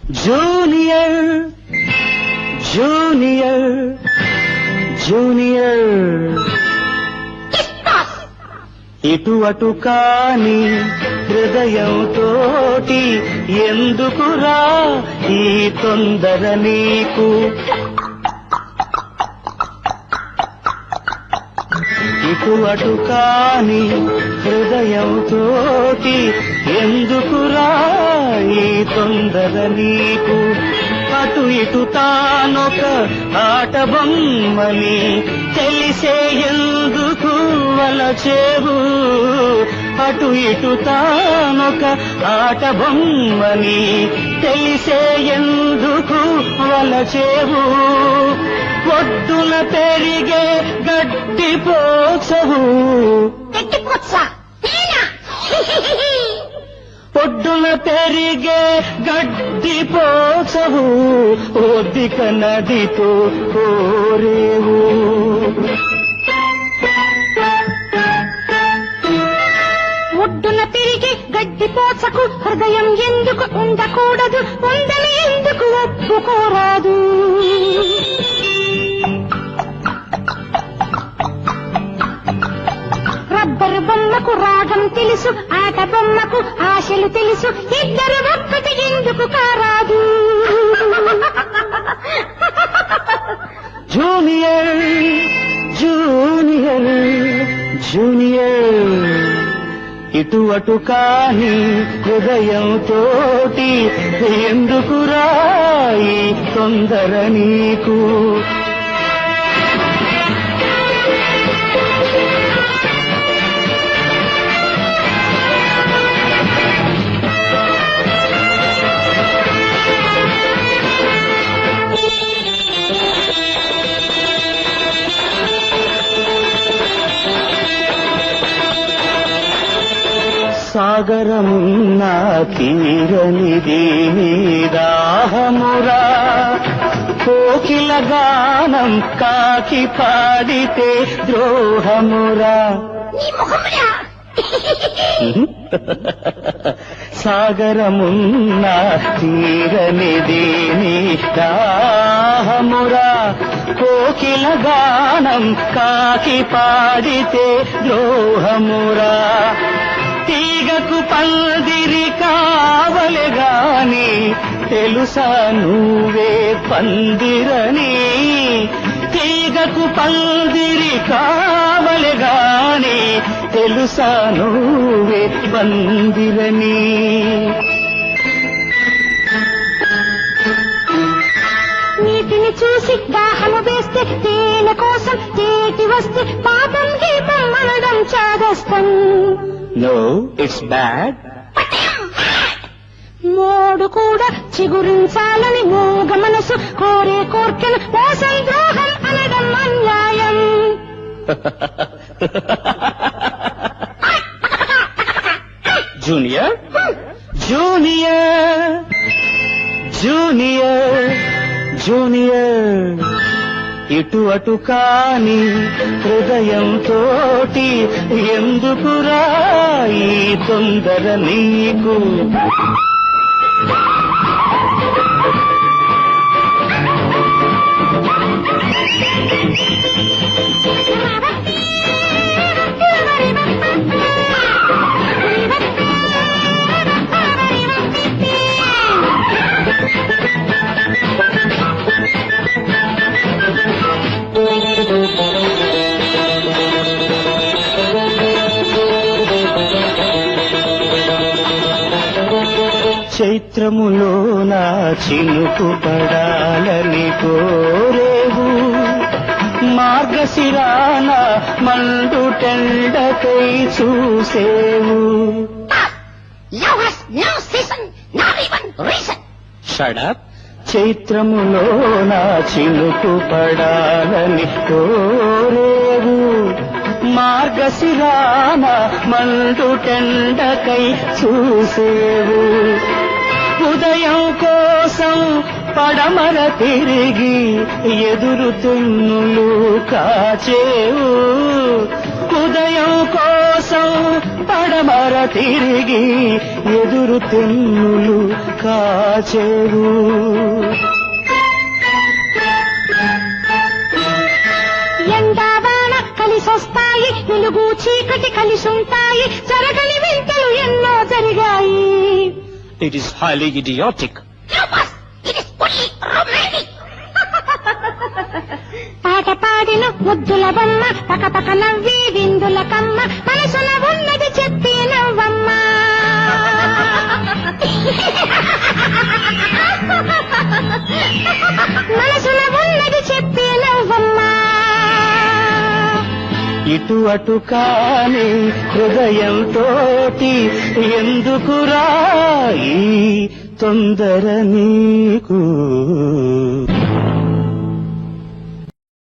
Junior junior junior ఇటు అటు కాని హృదయంతోటి ఎందుకురా ఈ తొందర నీకు? ఇటు అటు కాని హృదయంతోటి ఎందుకురా ఈ తొందర నీకు? అటు ఇటు తానొక ఆట బొమ్మని తెలిసే ఎందుకు వలచేవు? అటు ఇటు తానొక ఆట బొమ్మని తెలిసే ఎందుకు వలచేవు? ఒడ్డున పెరిగే గడ్డి పోచవు, ఒడ్డున పెరిగే గడ్డి పోచవు, ఒద్దిక నదితో కోరేవు. ఒడ్డున పెరిగే గడ్డి పోచకు హృదయం ఎందుకు ఉండకూడదు? ఉందని ఎందుకు ఒప్పుకోరాదు? రబ్బరు బొమ్మకు రాగం తెలుసు, ఆట బొమ్మకు ఆశలు తెలుసు, ఇద్దరు ఒక్కటి ఎందుకు కారాదు? జూనియర్ జూనియర్ జూనియర్ ఇటు అటు కాని హృదయంతోటి ఎందుకురా ఈ తొందర నీకు? సాగరమున్న తీరనిది దాహమురా, కోకిల గానం కాకి పాడితే ద్రోహమురా. సాగరమున్న తీరనిది దాహమురా, కోకిల గానం కాకి పాడితే ద్రోహమురా. తీగకు పందిరి కావలె గాని తెలుసా నువ్వే పందిరని? తీగకు పందిరి కావలె గాని తెలుసా నువ్వే పందిరని? నీటిని చూసి దాహము వేస్తే తేనె కోసం తేటి వస్తే పాపం గీపం అనడం చాదస్తం. No, it's bad. మోడు కూడా చిగురించాలని మూగ మనసు కోరే కోర్కెను మోసం ద్రోహం అనడం అన్యాయం. జూనియర్ జూనియర్ జూనియర్ జూనియర్ ఇటు అటు కాని హృదయంతోటి ఎందుకురా ఈ తొందర నీకు? చైత్రములో నా చినుకు పడాలని కోరేవు, మార్గశిరాన మండు టెండకై చూసేవు. Shut up. చైత్రములో నా చినుకు పడాలని కోరేవు, మార్గశిరాన మండు టెండకై చూసేవు. ఉదయం కోసం పడమర తిరిగి ఎదురు తెన్నులు కాచేవు, ఉదయం కోసం పడమర తిరిగి ఎదురు తెన్నులు కాచేవు. ఎండావాన కలిసొస్తాయి, వెలుగు చీకటి కలిసుంటాయి, జరగని వింతలు ఎన్నో జరిగాయి. It is highly idiotic. పాట పాడిన ముద్దుల బొమ్మ, పకపక నవ్వి విందుల కమ్మ, మనసున ఉన్నది చెప్పి నవ్వమ్మ. మనసున ఉన్నది చెప్పి నవ్వమ్మ. ఇటు అటు కాని హృదయంతోటి ఎందుకురా ఈ తొందర నీకు.